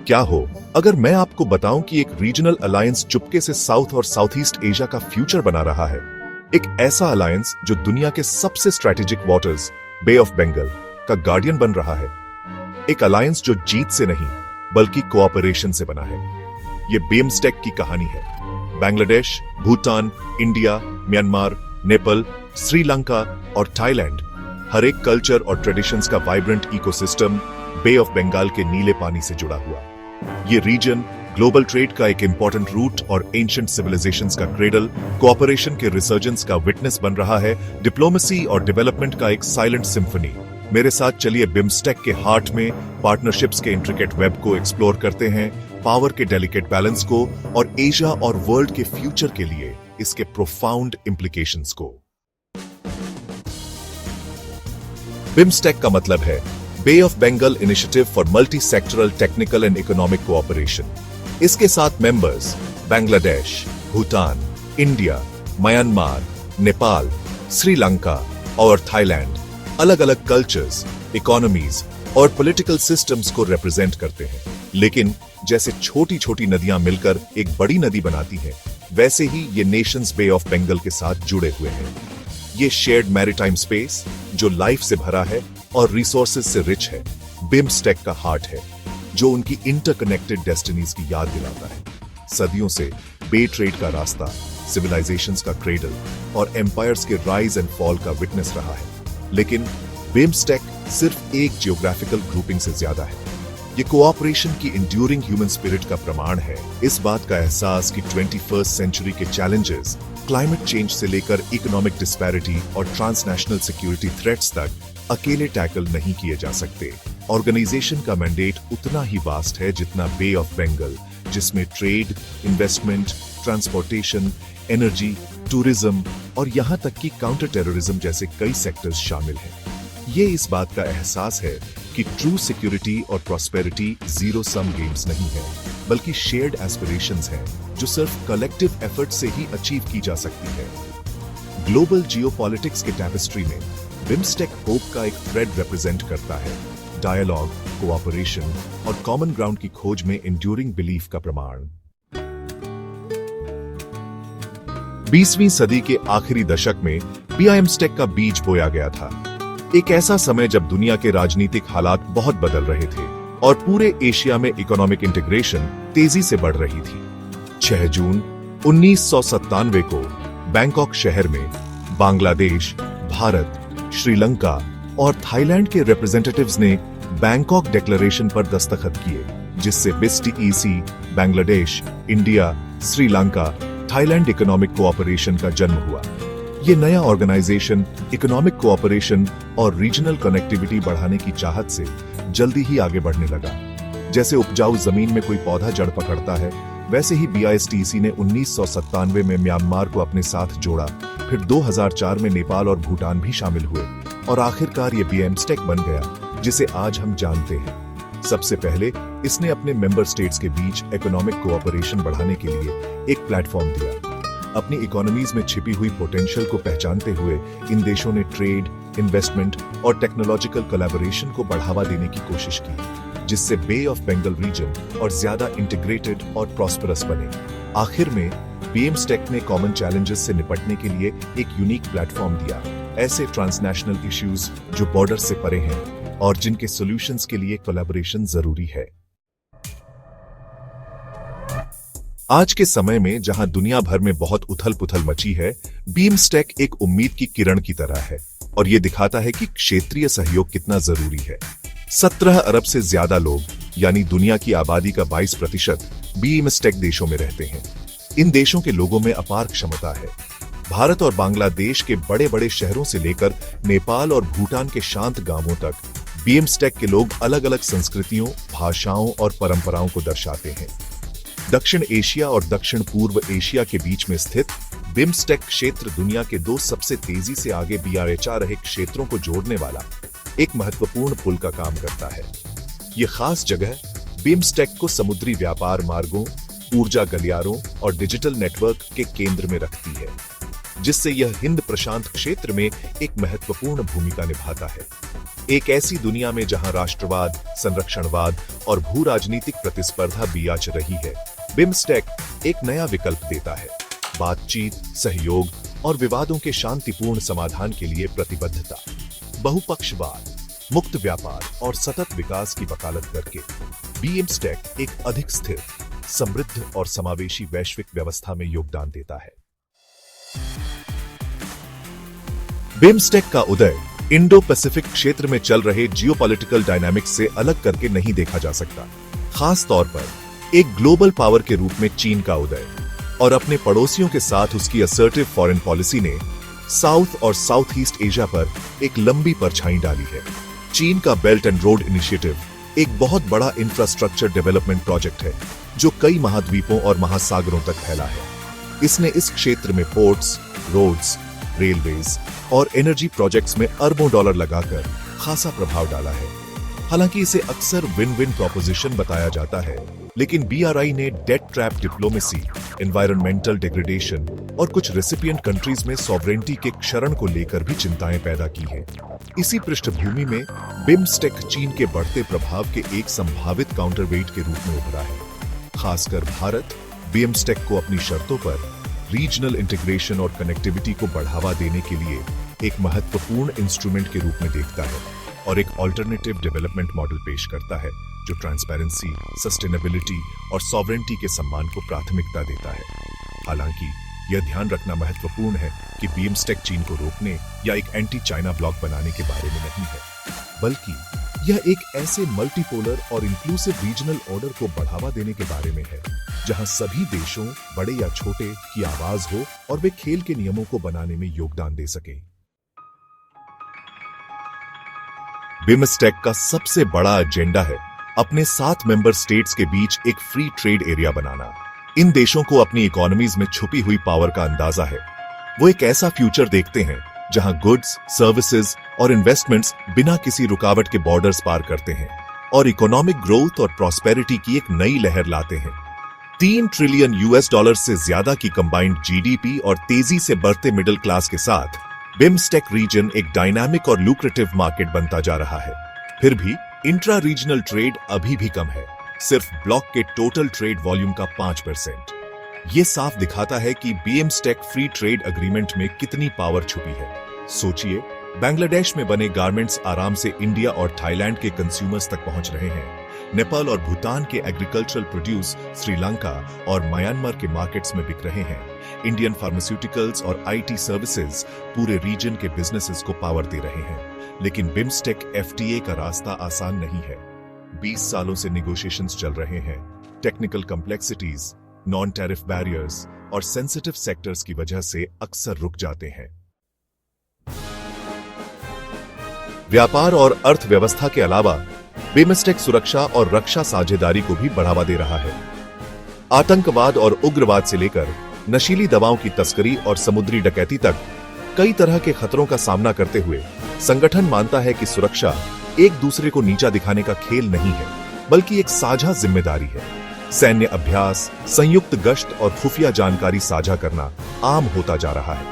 क्या हो अगर मैं आपको बताऊं कि एक रीजनल अलायंस चुपके से साउथ और साउथ ईस्ट एशिया का फ्यूचर बना रहा है। एक ऐसा अलायंस जो दुनिया के सबसे strategic waters bay of Bengal का गार्डियन बन रहा है। एक अलायंस जो जीत से नहीं बल्कि कोऑपरेशन से बना है। ये बिम्स्टेक की कहानी है। बांग्लादेश, भूटान, इंडिया, म्यांमार, नेपाल, श्रीलंका और थाईलैंड, हर एक कल्चर और ट्रेडिशंस का vibrant ecosystem bay of Bengal के नीले पानी से जुड़ा हुआ। ये रीजन ग्लोबल ट्रेड का एक इंपॉर्टेंट रूट और एंशिएंट सिविलाइजेशंस का क्रेडल, कोऑपरेशन के रिसर्जेंस का विटनेस बन रहा है, डिप्लोमेसी और डेवलपमेंट का एक साइलेंट सिम्फनी। मेरे साथ चलिए बिम्स्टेक के हार्ट में पार्टनरशिप्स के इंट्रिकेट वेब को एक्सप्लोर करते हैं, पावर के डेलिकेट बैलेंस को और एशिया और वर्ल्ड के फ्यूचर के लिए इसके प्रोफाउंड इंप्लीकेशंस को। बिम्स्टेक का मतलब है bay of Bengal initiative for multi sectoral technical and economic cooperation. इसके साथ members Bangladesh, Bhutan, India, Myanmar, Nepal, Sri Lanka और थाईलैंड अलग अलग कल्चर्स, इकोनॉमीज और पॉलिटिकल सिस्टम्स को रिप्रेजेंट करते हैं। लेकिन जैसे छोटी छोटी नदियां मिलकर एक बड़ी नदी बनाती हैं, वैसे ही ये नेशंस बे ऑफ बंगाल के साथ जुड़े हुए हैं। ये शेयर्ड मैरीटाइम स्पेस जो लाइफ से भरा है और रिसोर्सेज से रिच है, बिम्स्टेक का हार्ट है, जो उनकी इंटरकनेक्टेड डेस्टिनीज की याद दिलाता है। सदियों से बे ट्रेड का रास्ता, सिविलाइजेशंस का क्रेडल और एम्पायर्स के राइज एंड फॉल का विटनेस रहा है। लेकिन बिम्स्टेक सिर्फ एक जियोग्राफिकल ग्रुपिंग से ज्यादा है। ये कोऑपरेशन की इंड्यूरिंग ह्यूमन स्पिरिट का प्रमाण है। इस बात का एहसास कि 21st सेंचुरी के चैलेंजेस, क्लाइमेट चेंज से लेकर इकोनॉमिक डिस्पैरिटी और ट्रांसनेशनल सिक्योरिटी थ्रेट्स तक अकेले टैकल नहीं किए जा सकते। ऑर्गेनाइजेशन का मैंडेट उतना ही वास्ट है जितना बे ऑफ बंगाल, जिसमें trade, investment, transportation, energy, tourism और यहां तक कि काउंटर टेररिज्म जैसे कई सेक्टर्स शामिल हैं। ये इस बात का एहसास है कि ट्रू सिक्योरिटी और प्रॉस्पेरिटी जीरो सम गेम्स नहीं है, बल्कि शेयर्ड एस्पिरेशंस हैं जो सिर्फ कलेक्टिव एफर्ट से ही अचीव की जा सकती है। ग्लोबल जियोपॉलिटिक्स के टैपेस्ट्री में बिम्स्टेक होप का एक थ्रेड रिप्रेजेंट करता है, डायलॉग, कोऑपरेशन और कॉमन ग्राउंड की खोज में एंड्यूरिंग बिलीफ का प्रमाण। 20वीं सदी के आखिरी दशक में बिम्स्टेक का बीज बोया गया था। एक ऐसा समय जब दुनिया के राजनीतिक हालात बहुत बदल रहे थे और पूरे एशिया में इकोनॉमिक इंटीग्रेशन तेजी से बढ़ रही थी। 6 जून 1997 को बैंकॉक शहर में बांग्लादेश, भारत, श्रीलंका और थाईलैंड के रिप्रेजेंटेटिव्स ने बैंकॉक डिक्लेरेशन पर दस्तखत किए, जिससे BISTEC, Bangladesh, India, Sri Lanka, Thailand economic cooperation का जन्म हुआ। ये नया ऑर्गेनाइजेशन इकोनॉमिक कोऑपरेशन और रीजनल कनेक्टिविटी बढ़ाने की चाहत से जल्दी ही आगे बढ़ने लगा। जैसे उपजाऊ जमीन में कोई पौधा जड़ पकड़ता है, वैसे ही BISTC ने 1997 में म्यांमार को अपने साथ जोड़ा, फिर 2004 में नेपाल और भूटान भी शामिल हुए और आखिरकार ये बिम्स्टेक बन गया जिसे आज हम जानते हैं। सबसे पहले इसने अपने मेंबर स्टेट्स के बीच इकोनॉमिक कोऑपरेशन बढ़ाने के लिए एक प्लेटफॉर्म दिया। अपनी इकोनॉमीज में छिपी हुई पोटेंशियल को पहचानते हुए इन देशों ने ट्रेड, इन्वेस्टमेंट और टेक्नोलॉजिकल कोलैबोरेशन को बढ़ावा देने की कोशिश की, जिससे बे ऑफ बंगाल रीजन और ज्यादा इंटीग्रेटेड और प्रॉस्परस बने। आखिर में बिम्स्टेक ने कॉमन चैलेंजेस से निपटने के लिए एक यूनिक प्लेटफॉर्म दिया, ऐसे ट्रांसनेशनल इश्यूज जो बॉर्डर से परे हैं और जिनके सॉल्यूशंस के लिए कोलैबोरेशन जरूरी है। आज के समय में जहां दुनिया भर में बहुत उथल-पुथल मची है, बिम्स्टेक एक उम्मीद की किरण की तरह है और ये दिखाता है कि क्षेत्रीय सहयोग कितना जरूरी है। 17 अरब से ज्यादा लोग, यानी दुनिया की आबादी का 22% बिम्स्टेक देशों में रहते हैं। इन देशों के लोगों में अपार क्षमता है। भारत और बांग्लादेश के बड़े-बड़े शहरों से लेकर नेपाल और भूटान के शांत गांवों तक बिम्स्टेक के लोग अलग-अलग संस्कृतियों, भाषाओं और परंपराओं को दर्शाते हैं। दक्षिण एशिया और दक्षिण पूर्व एशिया के बीच में स्थित बिम्स्टेक क्षेत्र दुनिया के 2 सबसे तेजी से आगे बढ़ रहे क्षेत्रों को जोड़ने वाला एक महत्वपूर्ण पुल का काम करता है। ये खास जगह बिम्स्टेक को समुद्री व्यापार मार्गों, ऊर्जा गलियारों और डिजिटल नेटवर्क के केंद्र में रखती है, जिससे यह हिंद प्रशांत क्षेत्र में एक महत्वपूर्ण भूमिका निभाता है। एक ऐसी दुनिया में जहां राष्ट्रवाद, संरक्षणवाद और भू राजनीतिक प्रतिस्पर्धा बियाच रही है, बिम्स्टेक एक नया विकल्प देता है। बातचीत, सहयोग और विवादों के शांतिपूर्ण समाधान के लिए प्रतिबद्धता, बहुपक्षवाद, मुक्त व्यापार और सतत विकास की वकालत करके बिम्स्टेक एक अधिक स्थिर, समृद्ध और समावेशी वैश्विक व्यवस्था में योगदान देता है। बिम्स्टेक का उदय इंडो पैसिफिक क्षेत्र में चल रहे जियोपॉलिटिकल डायनामिक्स से अलग करके नहीं देखा जा सकता। खास तौर पर एक ग्लोबल पावर के रूप में चीन का उदय और अपने पड़ोसियों के साथ उसकी असर्टिव फॉरेन पॉलिसी ने साउथ और साउथ ईस्ट एशिया पर एक लंबी परछाई डाली है। चीन का बेल्ट एंड रोड इनिशिएटिव एक बहुत बड़ा इंफ्रास्ट्रक्चर डेवलपमेंट प्रोजेक्ट है जो कई महाद्वीपों और महासागरों तक फैला है। इसने इस क्षेत्र में पोर्ट्स, रोड्स, रेलवेज और एनर्जी प्रोजेक्ट्स में अरबों डॉलर लगाकर खासा प्रभाव डाला है। हालांकि इसे अक्सर विन विन प्रोपोजिशन बताया जाता है, लेकिन बीआरआई ने debt trap diplomacy, environmental degradation और कुछ रेसिपिएंट कंट्रीज में सॉवरेनिटी के क्षरण को लेकर भी चिंताएं पैदा की हैं। इसी पृष्ठभूमि में बिम्स्टेक चीन के बढ़ते प्रभाव के एक संभावित काउंटरवेट के रूप में उभरा है। खासकर भारत बिम्स्टेक को अपनी शर्तों पर रीजनल इंटीग्रेशन और कनेक्टिविटी को बढ़ावा देने के लिए एक महत्वपूर्ण इंस्ट्रूमेंट के रूप में देखता है और एक ऑल्टरनेटिव डेवलपमेंट मॉडल पेश करता है जो ट्रांसपेरेंसी, सस्टेनेबिलिटी और सॉवरेनिटी के सम्मान को प्राथमिकता देता है। हालांकि यह ध्यान रखना महत्वपूर्ण है कि बिम्स्टेक चीन को रोकने या एक एंटी चाइना ब्लॉक बनाने के बारे में नहीं है, बल्कि यह एक ऐसे मल्टीपोलर और इंक्लूसिव रीजनल ऑर्डर को बढ़ावा देने के बारे में है जहां सभी देशों, बड़े या छोटे, की आवाज हो और वे खेल के नियमों को बनाने में योगदान दे सकें। बिम्स्टेक का सबसे बड़ा एजेंडा है अपने 7 मेंबर स्टेट्स के बीच एक फ्री ट्रेड एरिया बनाना। इन देशों को अपनी इकोनॉमीज में छुपी हुई पावर का अंदाजा है। वो एक ऐसा फ्यूचर देखते हैं जहां गुड्स, सर्विसेज और इन्वेस्टमेंट्स बिना किसी रुकावट के बॉर्डर्स पार करते हैं और इकोनॉमिक ग्रोथ और प्रॉस्पेरिटी की एक नई लहर लाते हैं। $3 ट्रिलियन से ज्यादा की कंबाइंड जीडीपी और तेजी से बढ़ते मिडिल क्लास के साथ बिम्स्टेक रीजन एक डायनामिक और लुक्रेटिव मार्केट बनता जा रहा है। फिर भी इंट्रा रीजनल ट्रेड अभी भी कम है, सिर्फ ब्लॉक के टोटल ट्रेड वॉल्यूम का 5%। ये साफ दिखाता है कि बिम्स्टेक फ्री ट्रेड एग्रीमेंट में कितनी पावर छुपी है। सोचिए, बांग्लादेश में बने गारमेंट्स आराम से इंडिया और थाईलैंड के कंज्यूमर्स तक पहुंच रहे हैं। नेपाल और भूटान के एग्रीकल्चरल प्रोड्यूस श्रीलंका और म्यांमार के मार्केट्स में बिक रहे हैं। इंडियन फार्मास्यूटिकल्स और आईटी सर्विसेज पूरे रीजन के बिजनेसेस को पावर दे रहे हैं। लेकिन बिम्स्टेक एफटीए का रास्ता आसान नहीं है। 20 सालों से निगोशिएशंस चल रहे हैं। Technical complexities, non tariff barriers और सेंसिटिव सेक्टर्स की वजह से अक्सर रुक जाते हैं। व्यापार और अर्थव्यवस्था के अलावा बिम्स्टेक सुरक्षा और रक्षा साझेदारी को भी बढ़ावा दे रहा है। आतंकवाद और उग्रवाद से लेकर नशीली दवाओं की तस्करी और समुद्री डकैती तक कई तरह के खतरों का सामना करते हुए संगठन मानता है कि सुरक्षा एक दूसरे को नीचा दिखाने का खेल नहीं है, बल्कि एक साझा जिम्मेदारी है। सैन्य अभ्यास, संयुक्त गश्त और खुफिया जानकारी साझा करना आम होता जा रहा है,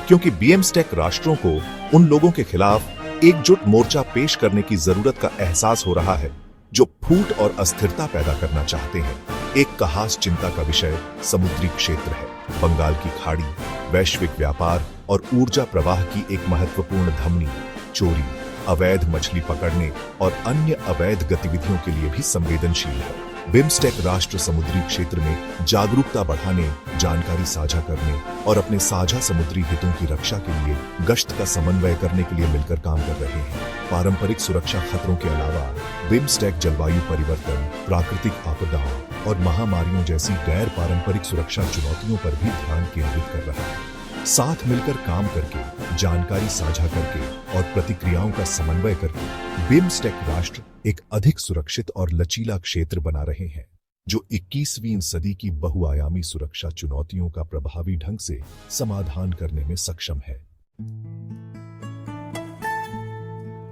क्योंकि बिम्स्टेक राष्ट्रों को उन लोगों के खिलाफ एकजुट मोर्चा पेश करने की जरूरत का एहसास हो रहा है जो फूट और अस्थिरता पैदा करना चाहते हैं। एक खास चिंता का विषय समुद्री क्षेत्र है। बंगाल की खाड़ी वैश्विक व्यापार और ऊर्जा प्रवाह की एक महत्वपूर्ण धमनी, चोरी, अवैध मछली पकड़ने और अन्य अवैध गतिविधियों के लिए भी संवेदनशील है। बिम्स्टेक राष्ट्र समुद्री क्षेत्र में जागरूकता बढ़ाने, जानकारी साझा करने और अपने साझा समुद्री हितों की रक्षा के लिए गश्त का समन्वय करने के लिए मिलकर काम कर रहे हैं। पारंपरिक सुरक्षा खतरों के अलावा बिम्स्टेक जलवायु परिवर्तन, प्राकृतिक आपदाओं और महामारियों जैसी गैर पारंपरिक सुरक्षा चुनौतियों पर भी ध्यान केंद्रित कर रहा है। साथ मिलकर काम करके, जानकारी साझा करके और प्रतिक्रियाओं का समन्वय करके बिम्स्टेक राष्ट्र एक अधिक सुरक्षित और लचीला क्षेत्र बना रहे हैं, जो 21वीं सदी की बहुआयामी सुरक्षा चुनौतियों का प्रभावी ढंग से समाधान करने में सक्षम है।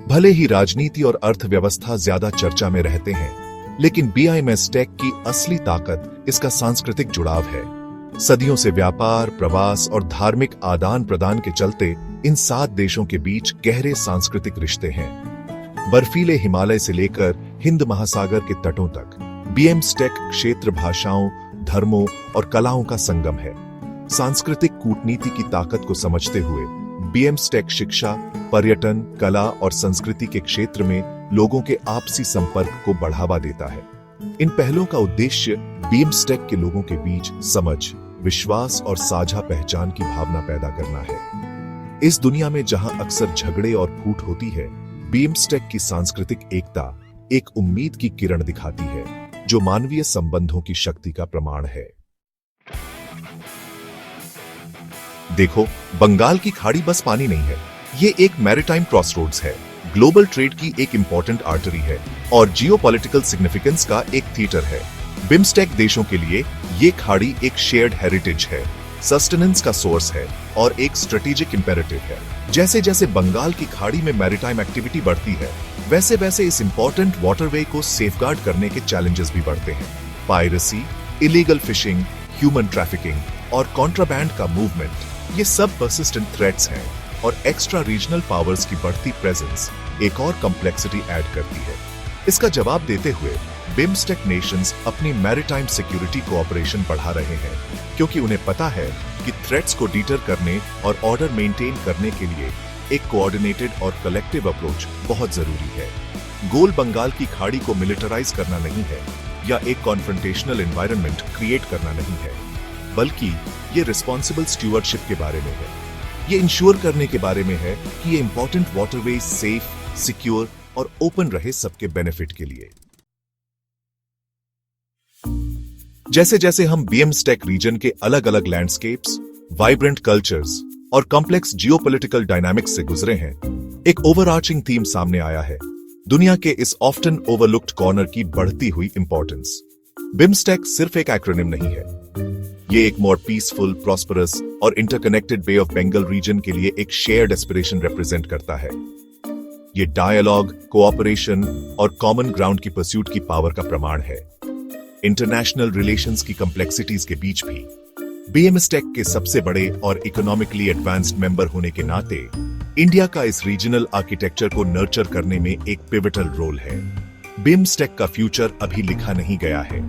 भले ही राजनीति और अर्थव्यवस्था ज्यादा चर्चा में रहते हैं, लेकिन बिम्स्टेक की असली ताकत इसका सांस्कृतिक जुड़ाव है। सदियों से व्यापार, प्रवास और धार्मिक आदान प्रदान के चलते इन 7 देशों के बीच गहरे सांस्कृतिक रिश्ते हैं। बर्फीले हिमालय से लेकर हिंद महासागर के तटों तक बिम्स्टेक क्षेत्र भाषाओं, धर्मों और कलाओं का संगम है। सांस्कृतिक कूटनीति की ताकत को समझते हुए बिम्स्टेक शिक्षा, पर्यटन, कला और संस्कृति के क्षेत्र में लोगों के आपसी संपर्क को बढ़ावा देता है। इन पहलों का उद्देश्य बिम्स्टेक के लोगों के बीच समझ, विश्वास और साझा पहचान की भावना पैदा करना है। इस दुनिया में जहां अक्सर झगड़े और फूट होती है, बिम्स्टेक की सांस्कृतिक एकता एक उम्मीद की किरण दिखाती है, जो मानवीय संबंधों की शक्ति का प्रमाण है। देखो, बंगाल की खाड़ी बस पानी नहीं है, ये एक मैरीटाइम क्रॉसरोड्स है, ग्लोबल ट्रेड की एक इंपॉर्टेंट आर्टरी है और जियोपॉलिटिकल सिग्निफिकेंस का एक थिएटर है। बिम्स्टेक देशों के लिए ये खाड़ी एक शेयर्ड हेरिटेज है, सस्टेनेंस का सोर्स है और एक स्ट्रेटेजिक इंपेरेटिव है। जैसे जैसे बंगाल की खाड़ी में मैरीटाइम एक्टिविटी बढ़ती है, वैसे वैसे इस इंपॉर्टेंट वाटरवे को सेफगार्ड करने के चैलेंजेस भी बढ़ते हैं। Piracy, illegal fishing, human trafficking और कॉन्ट्राबैंड का मूवमेंट, ये सब पर्सिस्टेंट थ्रेट्स हैं और एक्स्ट्रा रीजनल पावर्स की बढ़ती प्रेजेंस एक और कॉम्प्लेक्सिटी ऐड करती है। इसका जवाब देते हुए बिम्स्टेक नेशंस अपनी मैरीटाइम सिक्योरिटी कोऑपरेशन बढ़ा रहे हैं, क्योंकि उन्हें पता है कि थ्रेट्स को डीटर करने और ऑर्डर मेंटेन करने के लिए एक कोऑर्डिनेटेड और कलेक्टिव अप्रोच बहुत जरूरी है। गोल बंगाल की खाड़ी को मिलिटराइज करना नहीं है या एक कॉन्फ्रंटेशनल एनवायरनमेंट क्रिएट करना नहीं है, बल्कि ये रिस्पॉन्सिबल स्टूवर्डशिप के बारे में है। ये इंश्योर करने के बारे में है कि ये इंपॉर्टेंट वाटरवे सेफ, सिक्योर और ओपन रहे सबके बेनिफिट के लिए। जैसे जैसे हम बिम्स्टेक रीजन के अलग अलग लैंडस्केप्स, वाइब्रेंट कल्चर्स और कॉम्प्लेक्स जियोपॉलिटिकल डायनामिक्स से गुजरे हैं, एक ओवरआर्चिंग थीम सामने आया है, दुनिया के इस ऑफ्टन ओवरलुक्ड कॉर्नर की बढ़ती हुई इंपॉर्टेंस। बिम्स्टेक सिर्फ एक एक्रोनिम नहीं है, ये एक मोर पीसफुल, प्रॉस्परस और interconnected bay of Bengal region के लिए एक शेयर्ड एस्पिरेशन रिप्रेजेंट करता है। ये डायलॉग, कोऑपरेशन और कॉमन ग्राउंड की परस्यूट की पावर का प्रमाण है। इंटरनेशनल रिलेशंस की कॉम्प्लेक्सिटीज के बीच भी बिम्स्टेक के सबसे बड़े और इकोनॉमिकली एडवांस्ड मेंबर होने के नाते इंडिया का इस रीजनल आर्किटेक्चर को नर्चर करने में एक पिवटल रोल है। बिम्स्टेक का फ्यूचर अभी लिखा नहीं गया है।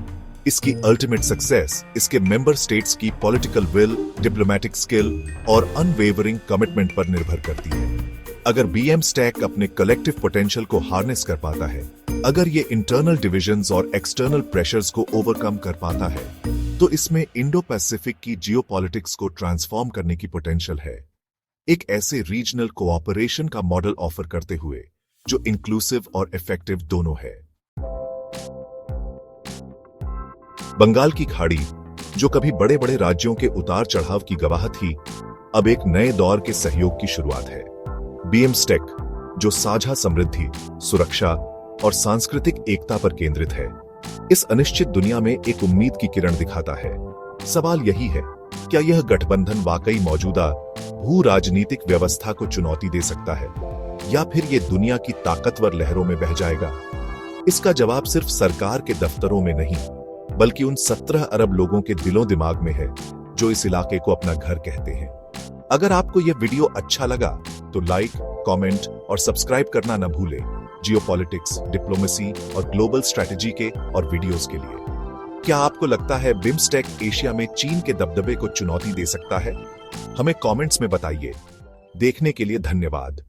इसकी अल्टीमेट सक्सेस इसके मेंबर स्टेट्स की पॉलिटिकल विल, डिप्लोमेटिक स्किल और अनवेवरिंग कमिटमेंट पर निर्भर करती है। अगर बिम्स्टेक अपने कलेक्टिव पोटेंशियल को हार्नेस कर पाता है, अगर ये इंटरनल डिविजन्स और एक्सटर्नल प्रेशर्स को ओवरकम कर पाता है, तो इसमें इंडो पैसिफिक की जियोपॉलिटिक्स को ट्रांसफॉर्म करने की पोटेंशियल है, एक ऐसे रीजनल कोऑपरेशन का मॉडल ऑफर करते हुए जो इंक्लूसिव और इफेक्टिव दोनों है। बंगाल की खाड़ी, जो कभी बड़े बड़े राज्यों के उतार चढ़ाव की गवाह थी, अब एक नए दौर के सहयोग की शुरुआत है। बिम्स्टेक, जो साझा समृद्धि, सुरक्षा और सांस्कृतिक एकता पर केंद्रित है, इस अनिश्चित दुनिया में एक उम्मीद की किरण दिखाता है। सवाल यही है, क्या यह गठबंधन वाकई मौजूदा भू राजनीतिक व्यवस्था को चुनौती दे सकता है, या फिर ये दुनिया की ताकतवर लहरों में बह जाएगा? इसका जवाब सिर्फ सरकार के दफ्तरों में नहीं, बल्कि उन 17 अरब लोगों के दिलों दिमाग में है जो इस इलाके को अपना घर कहते हैं। अगर आपको यह वीडियो अच्छा लगा तो लाइक, कमेंट और सब्सक्राइब करना न भूलें, जियोपॉलिटिक्स, डिप्लोमेसी और ग्लोबल स्ट्रैटेजी के और वीडियोस के लिए। क्या आपको लगता है बिम्स्टेक एशिया में चीन के दबदबे को चुनौती दे सकता है? हमें कमेंट्स में बताइए। देखने के लिए धन्यवाद।